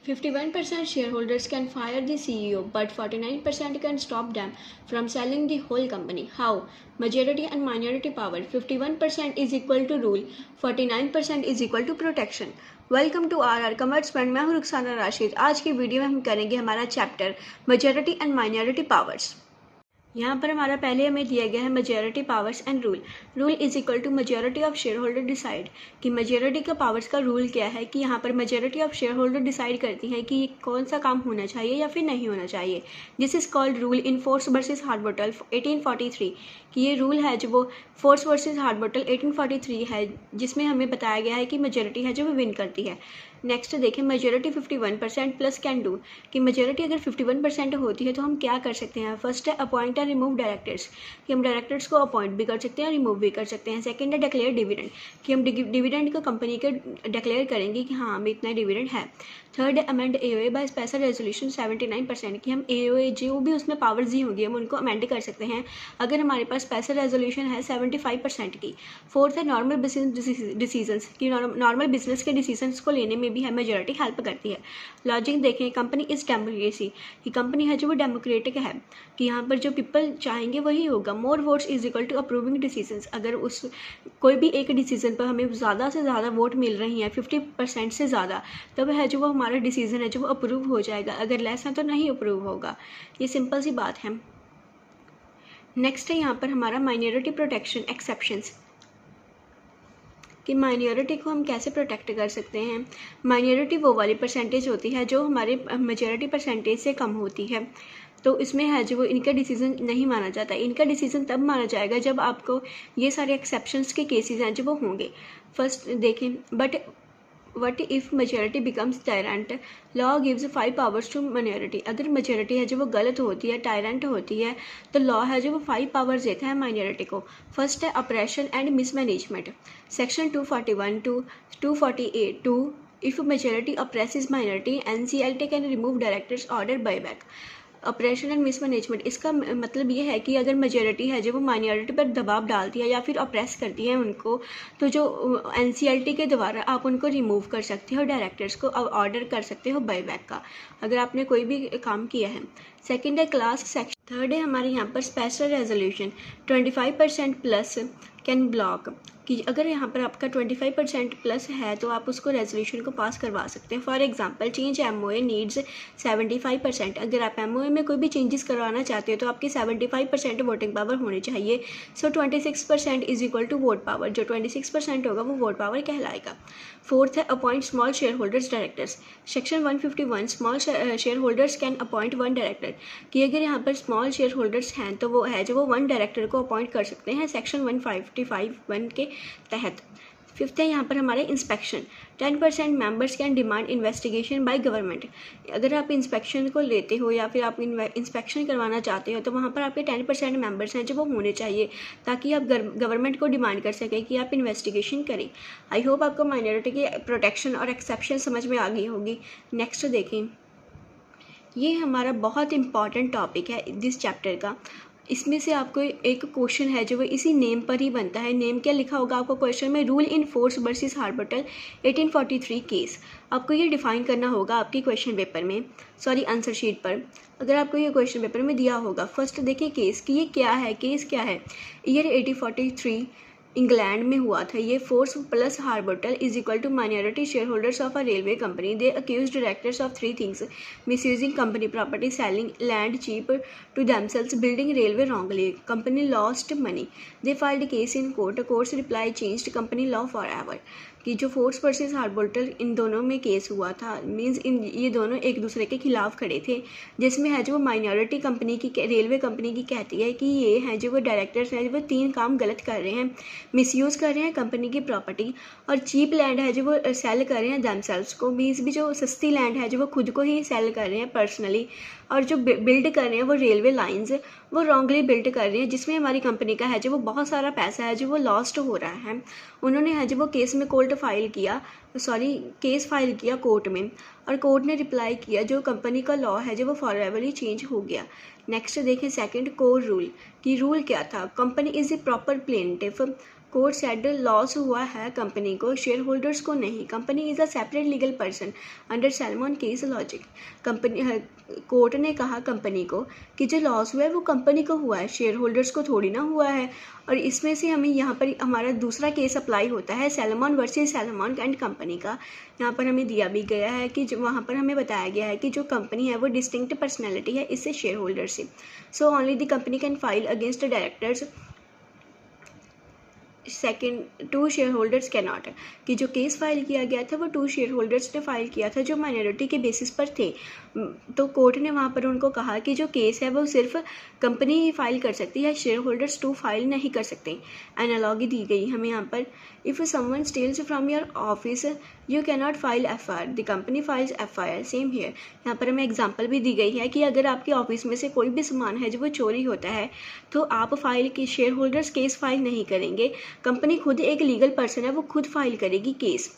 51% shareholders can fire the CEO, but 49% can stop them from selling the whole company. How? Majority and minority power. 51% is equal to rule, 49% is equal to protection. Welcome to our commerce fund. मैं हूँ रुखसाना राशिद। आज की video में हम करेंगे हमारा chapter majority and minority powers. यहाँ पर हमारा पहले हमें दिया गया है majority powers and rule. Rule is equal to majority of shareholder decide, कि मेजॉरिटी का पावर्स का रूल क्या है कि यहाँ पर majority of shareholder decide करती है कि कौन सा काम होना चाहिए या फिर नहीं होना चाहिए। This is called rule in force versus Harbottle 1843, कि ये रूल है जो वो फोर्स वर्सेस हार्बोटल 1843 है, जिसमें हमें बताया गया है कि मेजॉरिटी है जो वो विन करती है। नेक्स्ट देखें मेजॉरिटी 51% प्लस कैन डू, कि मेजॉरिटी अगर 51% होती है तो हम क्या कर सकते हैं। फर्स्ट है अपॉइंट एंड रिमूव डायरेक्टर्स, कि हम डायरेक्टर्स को अपॉइंट भी कर सकते हैं और रिमूव भी कर सकते हैं। सेकंड है डिक्लेयर डिविडेंड, कि हम डिविडेंड को कंपनी के डिक्लेयर करेंगे कि हाँ हमें इतना डिविडेंड है। थर्ड है amend AOA by special resolution 79%, कि हम एओए जो भी उसमें पावर्स दी होंगी हम उनको अमेंड कर सकते हैं अगर हमारे पास स्पेशल रेजोल्यूशन है 75% की। फोर्थ है नॉर्मल बिजनेस डिसीजंस, कि नॉर्मल बिजनेस के डिसीजंस को लेने में भी है मेजॉरिटी हेल्प करती है। लॉजिक देखें कंपनी इज डेमोक्रेसी, कि कंपनी है जो वो डेमोक्रेटिक है, कि यहाँ पर जो पीपल चाहेंगे वही होगा। More votes is equal to approving decisions, अगर उस कोई भी एक डिसीजन पर हमें ज़्यादा से ज़्यादा वोट मिल रही हैं 50% से ज़्यादा, तब है जो वो हमारा डिसीजन है जो वो अप्रूव हो जाएगा, अगर लेस है तो नहीं अप्रूव होगा। ये सिंपल सी बात है। नेक्स्ट है यहाँ पर हमारा माइनॉरिटी प्रोटेक्शन एक्सेप्शंस, कि माइनॉरिटी को हम कैसे प्रोटेक्ट कर सकते हैं। माइनॉरिटी वो वाली परसेंटेज होती है जो हमारे मेजॉरिटी परसेंटेज से कम होती है, तो इसमें है जो वो इनका डिसीजन नहीं माना जाता। इनका डिसीजन तब माना जाएगा जब आपको ये सारे एक्सेप्शंस के केसेस हैं जो वो होंगे। फर्स्ट देखें but what if majority becomes tyrant, law gives 5 powers to minority. अगर मेजॉरिटी है जो वो गलत होती है, टायरेंट होती है, तो लॉ है जो वो 5 पावर्स देता है माइनॉरिटी को। फर्स्ट है operation and mismanagement, section 241 to 248 to if majority oppresses minority NCLT can remove directors order buyback. Operation and mismanagement, इसका मतलब ये है कि अगर मेजॉरिटी है जो वो माइनॉरिटी पर दबाव डालती है या फिर ऑप्रेस करती है उनको, तो जो NCLT के द्वारा आप उनको रिमूव कर सकते हो, डायरेक्टर्स को ऑर्डर कर सकते हो बायबैक का, अगर आपने कोई भी काम किया है। सेकंड है क्लास सेक्शन। थर्ड है हमारे यहाँ पर special resolution 25% plus can block, कि अगर यहाँ पर आपका 25% प्लस है तो आप उसको रेजोल्यूशन को पास करवा सकते हैं। For example change MOA needs 75%, अगर आप MOA में कोई भी चेंजेस करवाना चाहते हो तो आपकी 75% वोटिंग पावर होनी चाहिए। So 26% is equal to vote power, जो 26% होगा वो वोट पावर कहलाएगा। फोर्थ है appoint small shareholder directors, section 151 small shareholder can appoint 1 director, कि अगर यहाँ पर स्मॉल शेयर होल्डर्स हैं तो वो है जो वो 1 डायरेक्टर को अपॉइंट कर सकते हैं सेक्शन 155(1) के तहत। फिफ्थ है यहाँ पर हमारे inspection, 10% members can demand investigation by government. अगर आप इंस्पेक्शन को लेते हो या फिर आप इंस्पेक्शन करवाना चाहते हो तो वहाँ पर आपके 10% मेंबर्स हैं जो वो होने चाहिए, ताकि आप गवर्नमेंट को डिमांड कर सकें कि आप इन्वेस्टिगेशन करें। आई होप आपको माइनॉरिटी की प्रोटेक्शन और एक्सेप्शन समझ में आ गई होगी। नेक्स्ट देखें, ये हमारा बहुत इंपॉर्टेंट टॉपिक है दिस चैप्टर का। इसमें से आपको एक क्वेश्चन है जो वो इसी नेम पर ही बनता है। नेम क्या लिखा होगा आपको क्वेश्चन में, rule in force versus Harbottle 1843 case. आपको ये डिफाइन करना होगा आपकी क्वेश्चन पेपर में, सॉरी आंसर शीट पर। अगर आपको ये क्वेश्चन पेपर में दिया होगा, फर्स्ट देखिए केस कि ये क्या है, केस क्या है। ईयर 1843 इंग्लैंड में हुआ था। ये Foss plus Harbottle is equal to minority share holders of a railway company. They accuse directors of 3 things: misusing company property, selling land cheap to themselves, building railway wrongly, company lost money. They filed case in court, courts reply changed company law for ever. कि जो force versus हार्बोटल इन दोनों में case हुआ था, means ये दोनों एक दूसरे के खिलाफ खड़े थे, जिसमें है जो माइनॉरिटी कंपनी की रेलवे कंपनी की कहती है कि ये हैं जो वो डायरेक्टर्स हैं वो 3 काम गलत कर रहे हैं। मिसयूज़ कर रहे हैं कंपनी की प्रॉपर्टी, और चीप लैंड है जो वो सेल कर रहे हैं देमसेल्व्स को, मीन्स भी जो सस्ती लैंड है जो वो खुद को ही सेल कर रहे हैं पर्सनली, और जो बिल्ड कर रहे हैं वो रेलवे लाइंस वो रॉन्गली बिल्ड कर रहे हैं, जिसमें हमारी कंपनी का है जो वो बहुत सारा पैसा है जो वो लॉस्ट हो रहा है। उन्होंने है जो वो केस फाइल किया कोर्ट में, और कोर्ट ने रिप्लाई किया जो कंपनी का लॉ है जो वो फॉरएवरली चेंज हो गया। नेक्स्ट देखें सेकंड कोर रूल, कि रूल क्या था, company is a proper plaintiff court said loss हुआ है कंपनी को, शेयर होल्डर्स को नहीं। Company is a separate legal person under salmon case logic. Company court ने कहा कंपनी को कि जो लॉस हुआ है वो कंपनी को हुआ है, शेयर होल्डर्स को थोड़ी ना हुआ है। और इसमें से हमें यहाँ पर हमारा दूसरा केस अप्लाई होता है salmon versus salmon and company का। यहाँ पर हमें दिया भी गया है कि जो वहाँ पर हमें बताया गया है कि जो कंपनी है वो डिस्टिंक्ट पर्सनैलिटी है इससे शेयर होल्डर से। So only the company can file against directors, second two shareholder can not. कि जो केस फाइल किया गया था वो टू शेयर होल्डर्स ने फाइल किया था जो माइनॉरिटी के बेसिस पर थे। तो कोर्ट ने वहाँ पर उनको कहा कि जो केस है वो सिर्फ कंपनी ही फाइल कर सकती है, शेयर होल्डर्स टू फाइल नहीं कर सकते। एनालॉगी दी गई हमें यहाँ पर, if someone steals from your office you can not file FIR, the company files FIR। Same here, यहाँ पर हमें एग्जाम्पल भी दी गई है कि अगर आपके ऑफिस में से कोई भी सामान है जो वो चोरी होता है तो आप फाइल की शेयर होल्डर्स केस फाइल नहीं करेंगे, कंपनी खुद एक लीगल पर्सन है वो खुद फाइल करेगी केस।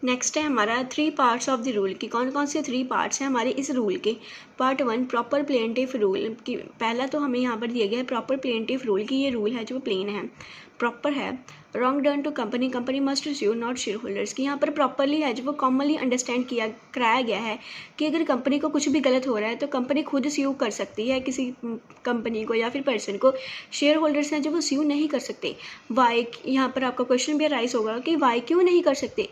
नेक्स्ट है हमारा 3 पार्ट्स ऑफ द रूल कि कौन कौन से 3 पार्ट्स हैं हमारे इस रूल के। पार्ट 1 प्रॉपर प्लेंटिफ रूल कि पहला तो हमें यहाँ पर दिया गया है प्रॉपर प्लेंटिफ रूल कि ये रूल है जो प्लेन है, प्रॉपर है। Wrong done to company, company must sue not shareholder कि यहाँ पर प्रॉपरली है जो वो कॉमनली अंडरस्टैंड कराया गया है कि अगर कंपनी को कुछ भी गलत हो रहा है तो कंपनी खुद स्यू कर सकती है किसी कंपनी को या फिर पर्सन को, शेयर होल्डर्स हैं जो वो स्यू नहीं कर सकते। वाई, यहाँ पर आपका क्वेश्चन भी राइज होगा कि वाई क्यों नहीं कर सकते।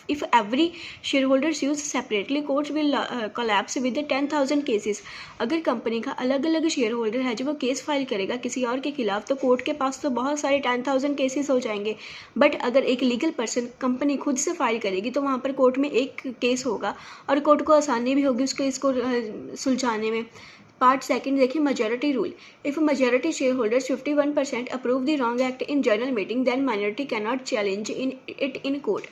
If every share holder sues separately court will collapse with 10,000 cases. अगर कंपनी का अलग अलग शेयर होल्डर है जो वो केस फाइल करेगा किसी और के खिलाफ तो कोर्ट के पास तो बहुत सारे 10,000 केसेस हो जाएंगे। बट अगर एक लीगल पर्सन कंपनी खुद से फाइल करेगी तो वहाँ पर कोर्ट में एक केस होगा और कोर्ट को आसानी भी होगी उसको इसको सुलझाने में। पार्ट सेकंड देखिए majority rule, if majority shareholder 51% approve the wrong act in general meeting then minority can not challenge it in court.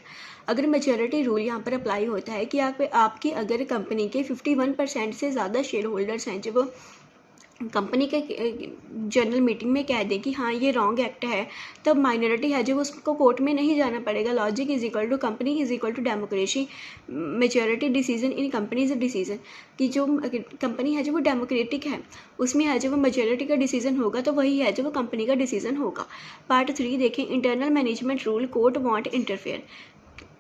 अगर मेजॉरिटी रूल यहाँ पर अप्लाई होता है कि आपकी अगर कंपनी के 51% से ज़्यादा शेयर होल्डर्स हैं जो वो कंपनी के जनरल मीटिंग में कह दें कि हाँ ये रॉन्ग एक्ट है, तब माइनॉरिटी है जो उसको कोर्ट में नहीं जाना पड़ेगा। Logic is equal to company is equal to democracy, majority decision in companies decision कि जो कंपनी है जो वो डेमोक्रेटिक है उसमें है जो वो मेजॉरिटी का डिसीजन होगा तो वही है जो वो कंपनी का डिसीजन होगा। पार्ट 3 देखें internal management rule, court want interfere.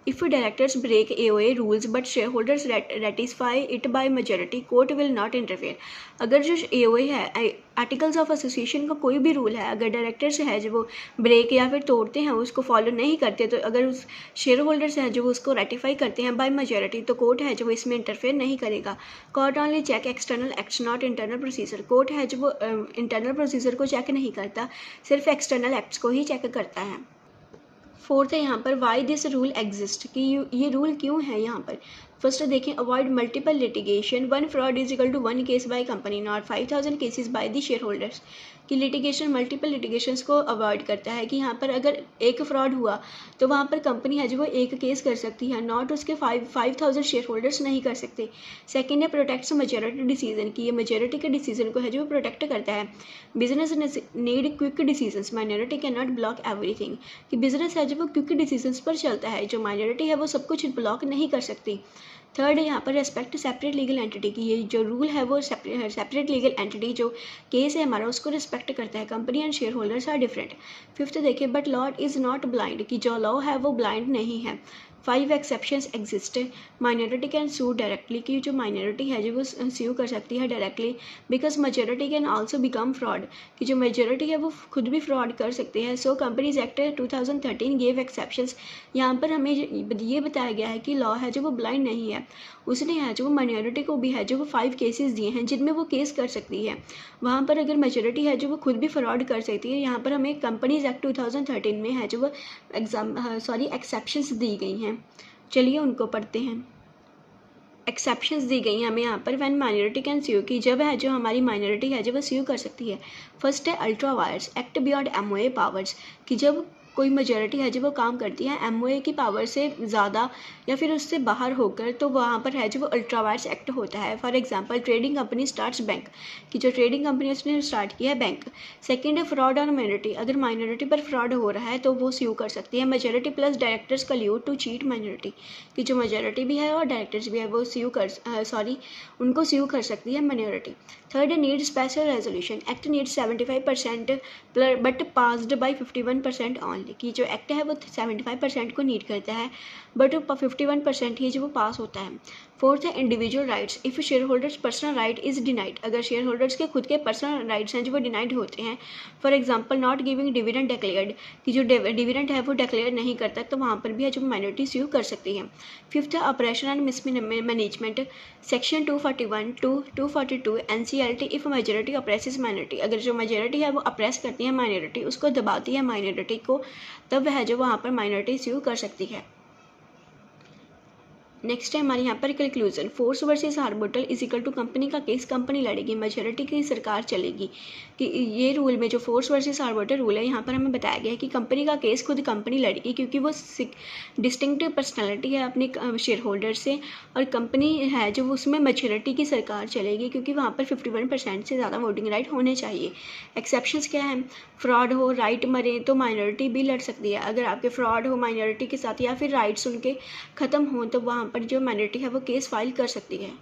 If directors break AOA rules but shareholders ratify it by majority, court will not interfere। अगर जो AOA है आर्टिकल्स ऑफ एसोसिएशन का कोई भी रूल है अगर डायरेक्टर्स है जो वो ब्रेक या फिर तोड़ते हैं उसको फॉलो नहीं करते तो अगर उस शेयर होल्डर्स हैं जो उसको रेटिफाई करते हैं बाय मेजॉरिटी तो कोर्ट है जो इसमें इंटरफेयर नहीं करेगा। Court only check external acts not internal procedure. Court है जो वो इंटरनल प्रोसीजर को चेक नहीं करता, सिर्फ एक्सटर्नल एक्ट्स को ही चेक करता है। फोर्थ है यहाँ पर वाई दिस रूल एग्जिस्ट कि ये रूल क्यों है यहाँ पर। फर्स्ट देखें avoid multiple litigation, 1 fraud is equal to 1 case by company not 5,000 cases by the shareholder. कि लिटिगेशन मल्टीपल लिटिगेशंस को अवॉइड करता है कि यहाँ पर अगर एक फ्रॉड हुआ तो वहाँ पर कंपनी है जो वो एक केस कर सकती है, नॉट उसके 5,000 शेयर होल्डर्स नहीं कर सकते। सेकेंड है प्रोटेक्ट्स मेजॉरिटी डिसीजन कि ये मेजॉरिटी के डिसीजन को है जो वो प्रोटेक्ट करता है। Business need quick decisions, minority can not block everything कि बिजनेस है जो वो क्विक डिसीजंस पर चलता है, जो माइनॉरिटी है वो सब कुछ ब्लॉक नहीं कर सकती। थर्ड है यहाँ पर रेस्पेक्ट सेपरेट लीगल एंटिटी की ये जो रूल है वो सेपरेट लीगल एंटिटी जो केस है हमारा उसको रिस्पेक्ट करता है। Company and share holders are different. Fifth देखिए but law is not blind कि जो लॉ है वो ब्लाइंड नहीं है। 5 exceptions exist. Minority can sue directly कि जो माइनॉरिटी है जो वो स्यू कर सकती है directly, because majority can also become fraud कि जो मेजॉरिटी है वो खुद भी फ्रॉड कर सकते हैं। सो कंपनीज एक्ट 2013 गेव एक्सेप्शंस। यहाँ पर हमें ये बताया गया है कि लॉ है जो वो ब्लाइंड नहीं है, उसने है जो वो माइनॉरिटी को भी है जो वो 5 केसेस दिए हैं जिनमें वो केस कर सकती है। वहाँ पर अगर मेजॉरिटी है जो वो खुद भी फ्रॉड कर सकती है, यहाँ पर हमें कंपनीज एक्ट 2013 में है जो वो एक्सेप्शंस दी गई हैं। चलिए उनको पढ़ते हैं। एक्सेप्शंस दी गई हैं हमें यहाँ पर व्हेन माइनॉरिटी कैन स्यू कि जब है जो हमारी माइनॉरिटी है जो वो स्यू कर सकती है। फर्स्ट है ultra vires act beyond MOA powers कि जब कोई मेजॉरिटी है जो वो काम करती है MOA की पावर से ज़्यादा या फिर उससे बाहर होकर, तो वहाँ पर है जो वो अल्ट्रा वायर्स एक्ट होता है। For example trading company starts bank, कि जो ट्रेडिंग कंपनी उसने स्टार्ट किया है बैंक। सेकंड है फ्रॉड ऑन माइनॉरिटी, अगर माइनॉरिटी पर फ्रॉड हो रहा है तो वो स्यू कर सकती है। Majority plus directors collude to cheat minority, कि जो मेजॉरिटी भी है और डायरेक्टर्स भी है वो उनको स्यू कर सकती है माइनॉरिटी। थर्ड है need special resolution, act need 75% but passed by 51% only, कि जो एक्ट है वो 75% को नीड करता है बट 51% ही जो वो पास होता है। फोर्थ है individual rights, if share holders personal right is denied, अगर शेयर होल्डर्स के खुद के पर्सनल राइट्स हैं जो वो डिनाइड होते हैं। For example not giving dividend declared, कि जो डिविडेंड है वो डिक्लेयर नहीं करता, तो वहाँ पर भी है जो माइनॉरिटी स्यू कर सकती है। फिफ्थ है operation and mismanagement, section 241 to 242 NCLT, if majority oppresses minority, अगर जो मेजॉरिटी है वो अप्रेस करती है माइनॉरिटी, उसको दबाती है माइनॉरिटी को, तब वह जो वहाँ पर माइनॉरिटी स्यू कर सकती है। नेक्स्ट है हमारे यहाँ पर conclusion, Foss versus Harbottle is equal to company का केस कंपनी लड़ेगी, मेजॉरिटी की सरकार चलेगी। कि ये रूल में जो फोर्स वर्सेस हार्बोटल रूल है यहाँ पर हमें बताया गया है कि कंपनी का केस खुद कंपनी लड़ेगी, क्योंकि वो डिस्टिंक्टिव पर्सनैलिटी है अपने शेयर होल्डर से, और कंपनी है जो उसमें मेजॉरिटी की सरकार चलेगी, क्योंकि वहाँ पर 51% से ज़्यादा वोटिंग राइट होने चाहिए। एक्सेप्शंस क्या है, फ्रॉड हो, राइट मरे तो माइनॉरिटी भी लड़ सकती है। अगर आपके फ्रॉड हो माइनॉरिटी के साथ या फिर राइट्स उनके ख़त्म हों, तो वहाँ पर जो माइनॉरिटी है वो केस फाइल कर सकती है।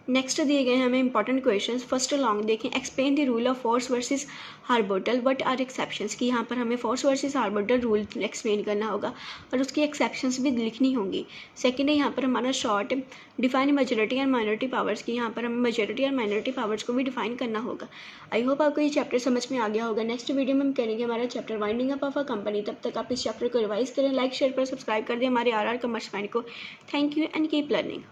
नेक्स्ट दिए गए हैं हमें इंपॉर्टेंट क्वेश्चंस। फर्स्ट लॉन्ग देखें, explain the rule of Foss versus Harbottle, what are exceptions, कि यहाँ पर हमें Foss versus Harbottle rule explain करना होगा और उसकी एक्सेप्शंस भी लिखनी होंगी। सेकंड है यहाँ पर हमारा short, define majority and minority powers, की यहाँ पर हमें मेजॉरिटी और माइनॉरिटी पावर्स को भी डिफाइन करना होगा। आई होप आपको ये चैप्टर समझ में आ गया होगा। नेक्स्ट वीडियो में हम करेंगे हमारा chapter winding up of a company. तब तक आप इस चैप्टर को रिवाइज करें, लाइक शेयर पर सब्सक्राइब कर दें हमारे RR कॉमर्स माइंड को। Thank you and keep learning.